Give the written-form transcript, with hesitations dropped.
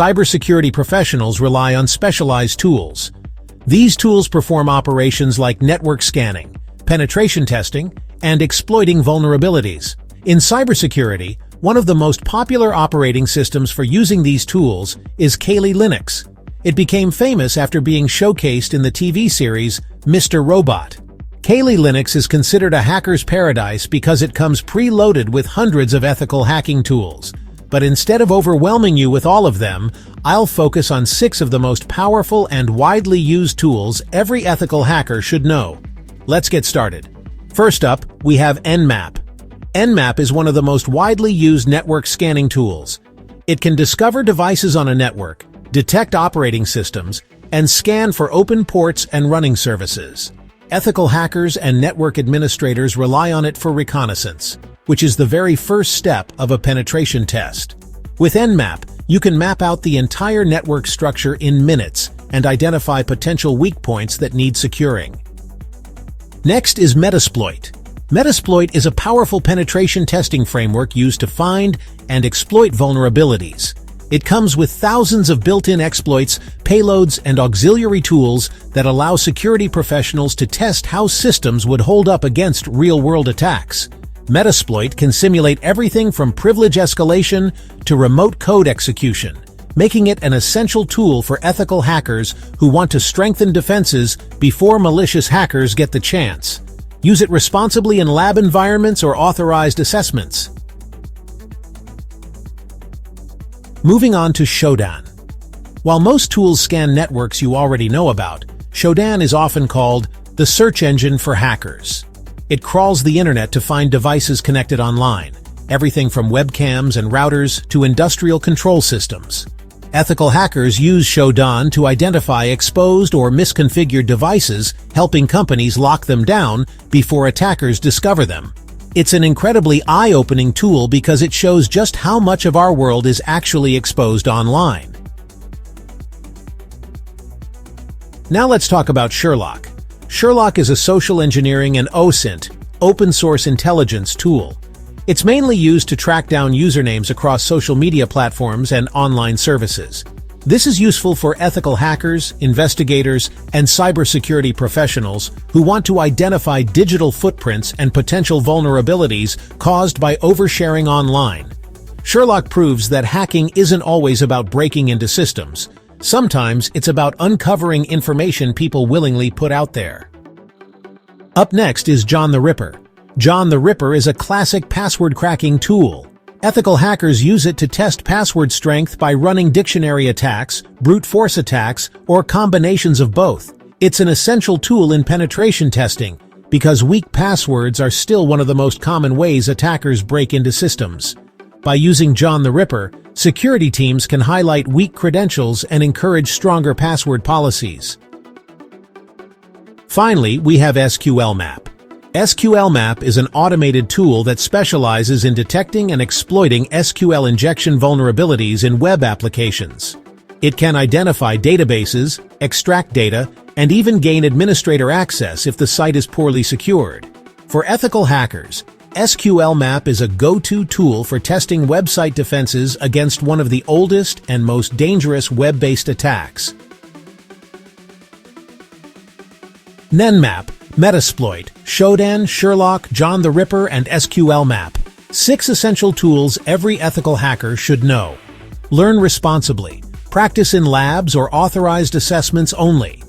Cybersecurity professionals rely on specialized tools. These tools perform operations like network scanning, penetration testing, and exploiting vulnerabilities. In cybersecurity, one of the most popular operating systems for using these tools is Kali Linux. It became famous after being showcased in the TV series Mr. Robot. Kali Linux is considered a hacker's paradise because it comes preloaded with hundreds of ethical hacking tools. But instead of overwhelming you with all of them, I'll focus on 6 of the most powerful and widely used tools every ethical hacker should know. Let's get started. First up, we have Nmap. Nmap is one of the most widely used network scanning tools. It can discover devices on a network, detect operating systems, and scan for open ports and running services. Ethical hackers and network administrators rely on it for reconnaissance, which is the very first step of a penetration test. With Nmap, you can map out the entire network structure in minutes and identify potential weak points that need securing. Next is Metasploit. Metasploit is a powerful penetration testing framework used to find and exploit vulnerabilities. It comes with thousands of built-in exploits, payloads, and auxiliary tools that allow security professionals to test how systems would hold up against real-world attacks. Metasploit can simulate everything from privilege escalation to remote code execution, making it an essential tool for ethical hackers who want to strengthen defenses before malicious hackers get the chance. Use it responsibly in lab environments or authorized assessments. Moving on to Shodan. While most tools scan networks you already know about, Shodan is often called the search engine for hackers. It crawls the internet to find devices connected online, everything from webcams and routers to industrial control systems. Ethical hackers use Shodan to identify exposed or misconfigured devices, helping companies lock them down before attackers discover them. It's an incredibly eye-opening tool because it shows just how much of our world is actually exposed online. Now let's talk about Sherlock. Sherlock is a social engineering and OSINT, open-source intelligence tool. It's mainly used to track down usernames across social media platforms and online services. This is useful for ethical hackers, investigators, and cybersecurity professionals who want to identify digital footprints and potential vulnerabilities caused by oversharing online. Sherlock proves that hacking isn't always about breaking into systems. Sometimes it's about uncovering information people willingly put out there. Up next is John the Ripper. John the Ripper is a classic password cracking tool. Ethical hackers use it to test password strength by running dictionary attacks, brute force attacks, or combinations of both. It's an essential tool in penetration testing because weak passwords are still one of the most common ways attackers break into systems. By using John the Ripper, security teams can highlight weak credentials and encourage stronger password policies. Finally, we have SQLMap. SQLMap is an automated tool that specializes in detecting and exploiting SQL injection vulnerabilities in web applications. It can identify databases, extract data, and even gain administrator access if the site is poorly secured. For ethical hackers, SQLMap is a go-to tool for testing website defenses against one of the oldest and most dangerous web-based attacks. Nmap, Metasploit, Shodan, Sherlock, John the Ripper, and SQLMap. 6 essential tools every ethical hacker should know. Learn responsibly. Practice in labs or authorized assessments only.